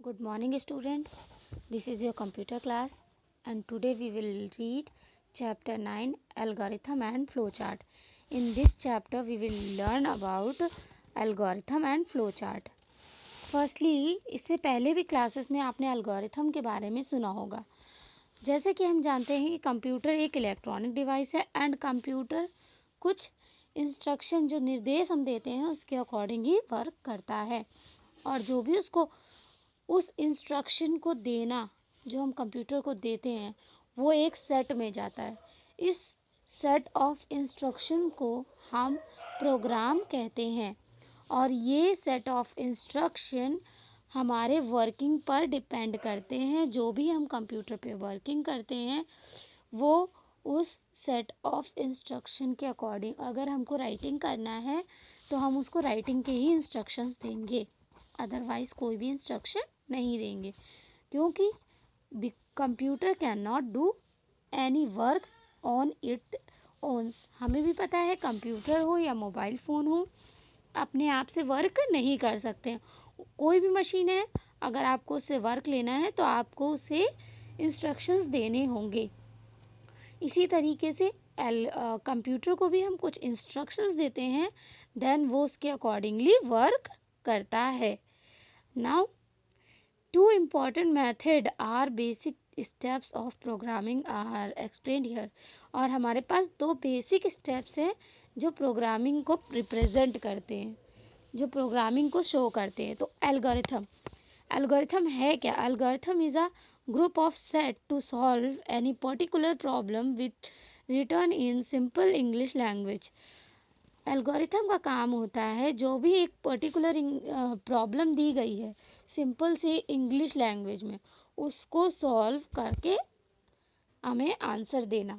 Good morning, student. This is your computer class, and today we will read chapter 9 Algorithm and Flowchart. In this chapter, we will learn about algorithm and flowchart. Firstly, इससे पहले भी classes में आपने algorithm के बारे में सुना होगा. जैसे कि हम जानते हैं कि कंप्यूटर एक इलेक्ट्रॉनिक डिवाइस है एंड कंप्यूटर कुछ इंस्ट्रक्शन जो निर्देश हम देते हैं उसके अकॉर्डिंग ही वर्क करता है, और जो भी उसको उस इंस्ट्रक्शन को देना जो हम कंप्यूटर को देते हैं वो एक सेट में जाता है. इस सेट ऑफ इंस्ट्रक्शन को हम प्रोग्राम कहते हैं, और ये सेट ऑफ इंस्ट्रक्शन हमारे वर्किंग पर डिपेंड करते हैं. जो भी हम कंप्यूटर पे वर्किंग करते हैं वो उस सेट ऑफ इंस्ट्रक्शन के अकॉर्डिंग, अगर हमको राइटिंग करना है तो हम उसको राइटिंग के ही इंस्ट्रक्शंस देंगे, अदरवाइज़ कोई भी इंस्ट्रक्शन नहीं देंगे, क्योंकि computer can not do any work on it owns. हमें भी पता है कंप्यूटर हो या मोबाइल फ़ोन हो अपने आप से वर्क नहीं कर सकते. कोई भी मशीन है, अगर आपको उससे वर्क लेना है तो आपको उसे इंस्ट्रक्शंस देने होंगे. इसी तरीके से कंप्यूटर को भी हम कुछ इंस्ट्रक्शंस देते हैं, देन वो उसके अकॉर्डिंगली वर्क करता है. Now two important method are basic steps of programming are explained here. और हमारे पास दो बेसिक स्टेप्स हैं जो प्रोग्रामिंग को रिप्रेजेंट करते हैं, जो प्रोग्रामिंग को शो करते हैं. तो एल्गोरिथम है क्या? Algorithm is a group of set to solve any particular problem with written in simple English language. Algorithm का काम होता है जो भी एक पर्टिकुलर प्रॉब्लम दी गई है सिंपल सी इंग्लिश लैंग्वेज में, उसको सॉल्व करके हमें आंसर देना.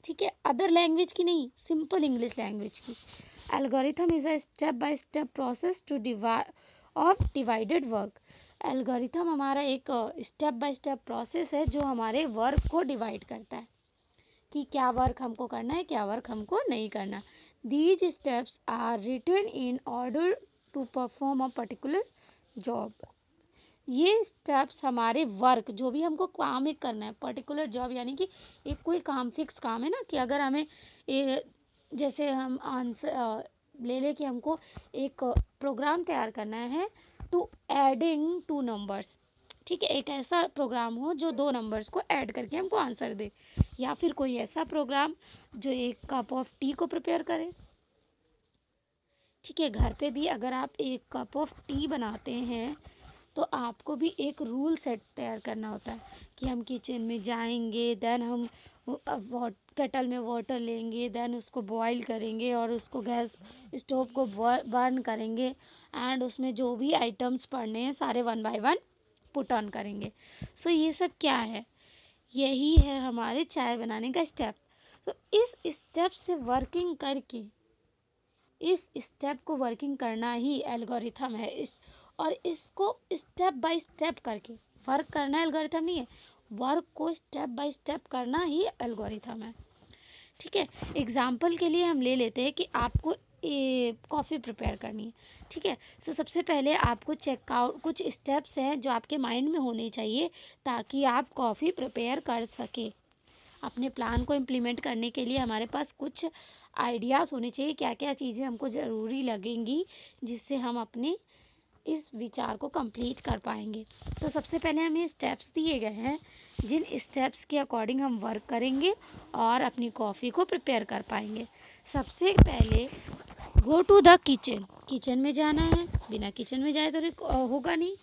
ठीक है, अदर लैंग्वेज की नहीं, सिंपल इंग्लिश लैंग्वेज की. Algorithm is a step by step process two divided work. Algorithm हमारा एक स्टेप बाय स्टेप प्रोसेस है जो हमारे वर्क को डिवाइड करता है कि क्या वर्क हमको करना है, क्या वर्क हमको नहीं करना. These steps are written in order to perform a particular job. ये स्टेप्स हमारे वर्क, जो भी हमको काम एक करना है, पर्टिकुलर जॉब यानी कि एक कोई काम फिक्स काम है ना, कि अगर हमें जैसे हम आंसर ले लें कि हमको एक प्रोग्राम तैयार करना है टू एडिंग टू नंबर्स. ठीक है, एक ऐसा प्रोग्राम हो जो दो नंबर्स को ऐड करके हमको आंसर दे, या फिर कोई ऐसा प्रोग्राम जो एक कप ऑफ टी को प्रिपेयर करे. ठीक है, घर पे भी अगर आप एक कप ऑफ टी बनाते हैं तो आपको भी एक रूल सेट तैयार करना होता है कि हम किचन में जाएंगे, देन हम केटल में वाटर लेंगे, देन उसको बॉईल करेंगे और उसको गैस स्टोव को बर्न करेंगे, एंड उसमें जो भी आइटम्स पड़ने हैं सारे one by one put on करेंगे. सो ये सब क्या है? यही है हमारे चाय बनाने का स्टेप. तो इस स्टेप से वर्किंग करके, इस स्टेप को वर्किंग करना ही एल्गोरिथम है. और इसको स्टेप बाय स्टेप करके वर्क करना एल्गोरिथम नहीं है, वर्क को स्टेप बाय स्टेप करना ही एल्गोरिथम है. ठीक है, एग्जाम्पल के लिए हम ले लेते हैं कि आपको कॉफ़ी प्रिपेयर करनी है. ठीक है, सो सबसे पहले आपको चेकआउट कुछ स्टेप्स हैं जो आपके माइंड में होने चाहिए ताकि आप कॉफ़ी प्रिपेयर कर सकें. अपने प्लान को इम्प्लीमेंट करने के लिए हमारे पास कुछ आइडियाज़ होने चाहिए, क्या क्या चीज़ें हमको ज़रूरी लगेंगी जिससे हम अपने इस विचार को कंप्लीट कर पाएंगे. तो सबसे पहले हमें स्टेप्स दिए गए हैं जिन स्टेप्स के अकॉर्डिंग हम वर्क करेंगे और अपनी कॉफ़ी को प्रिपेयर कर पाएंगे. सबसे पहले go to the kitchen. Kitchen में जाना है, बिना किचन में जाए तो होगा नहीं.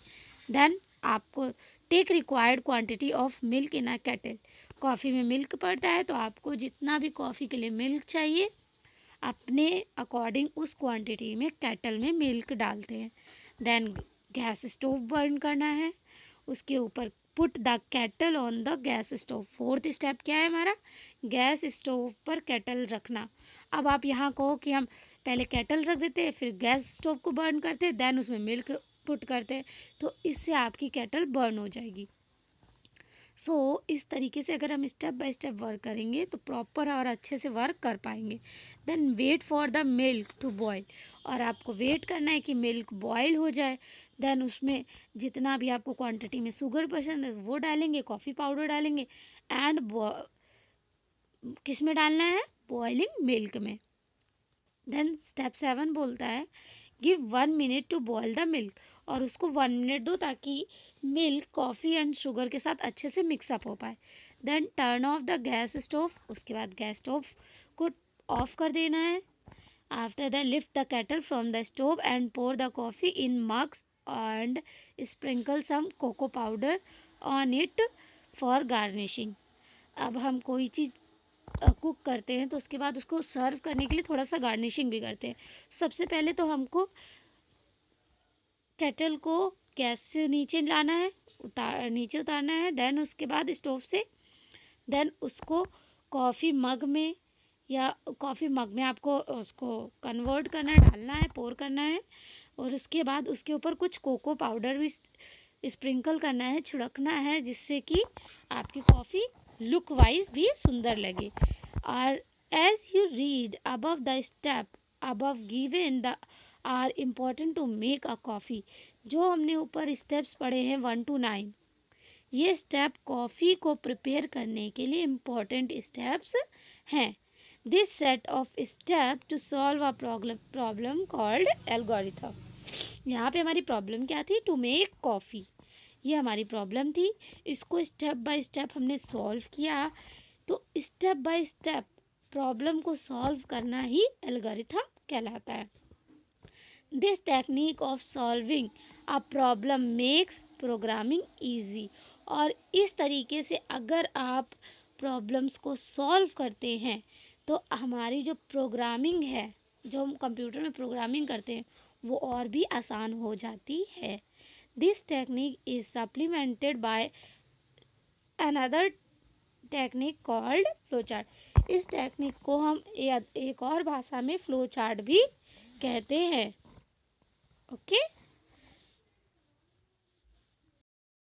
देन आपको take required quantity of milk in a kettle. Coffee में मिल्क पड़ता है तो आपको जितना भी कॉफ़ी के लिए मिल्क चाहिए अपने अकॉर्डिंग उस क्वांटिटी में केटल में मिल्क डालते हैं. देन गैस स्टोव बर्न करना है, उसके ऊपर put the kettle on the gas stove. Fourth step क्या है हमारा? गैस स्टोव पर केटल रखना. अब आप यहाँ कहो कि हम पहले केटल रख देते हैं फिर गैस स्टोव को बर्न करते, देन उसमें मिल्क पुट करते, तो इससे आपकी केटल बर्न हो जाएगी. सो इस तरीके से अगर हम स्टेप बाय स्टेप वर्क करेंगे तो प्रॉपर और अच्छे से वर्क कर पाएंगे. Then wait for the milk to boil. और आपको वेट करना है कि मिल्क बॉयल हो जाए. देन उसमें जितना भी आपको क्वांटिटी में शुगर पसंद है वो डालेंगे, कॉफ़ी पाउडर डालेंगे एंड किस में डालना है, बॉइलिंग मिल्क में. देन स्टेप 7 बोलता है give 1 minute to boil the milk. और उसको 1 मिनट दो ताकि मिल्क कॉफ़ी एंड शुगर के साथ अच्छे से मिक्सअप हो पाए. Then turn off the gas stove. उसके बाद गैस स्टोव को ऑफ कर देना है. After that lift the kettle from the stove and pour the coffee in mugs and sprinkle some cocoa powder on it for garnishing. अब हम कोई चीज़ cook करते हैं तो उसके बाद उसको सर्व करने के लिए थोड़ा सा गार्निशिंग भी करते हैं. सबसे पहले तो हमको केटल को गैस से नीचे लाना है, नीचे उतारना है. देन उसके बाद स्टोव से देन उसको कॉफ़ी मग में या कॉफ़ी मग में आपको उसको कन्वर्ट करना है, डालना है, पोर करना है. और उसके बाद उसके ऊपर कुछ कोको पाउडर भी स्प्रिंकल करना है, छिड़कना है, जिससे कि आपकी कॉफ़ी लुक वाइज भी सुंदर लगे. और as you read above the step above given the are important to make a coffee. जो हमने ऊपर स्टेप्स पढ़े हैं 1 to 9, ये स्टेप कॉफ़ी को प्रिपेयर करने के लिए इम्पॉर्टेंट स्टेप्स हैं. This set of step to solve a problem called algorithm. यहाँ पे हमारी प्रॉब्लम क्या थी, टू मेक कॉफ़ी. ये हमारी प्रॉब्लम थी, इसको स्टेप बाय स्टेप हमने सॉल्व किया. तो स्टेप बाय स्टेप प्रॉब्लम को सॉल्व करना ही एल्गोरिथम कहलाता है. This technique of solving a problem makes programming easy. और इस तरीके से अगर आप प्रॉब्लम्स को सॉल्व करते हैं तो हमारी जो प्रोग्रामिंग है, जो हम कंप्यूटर में प्रोग्रामिंग करते हैं, वो और भी आसान हो जाती है. This technique is supplemented by another technique called flow chart. इस टेक्निक को हम एक और भाषा में फ्लो चार्ट भी कहते हैं. ओके.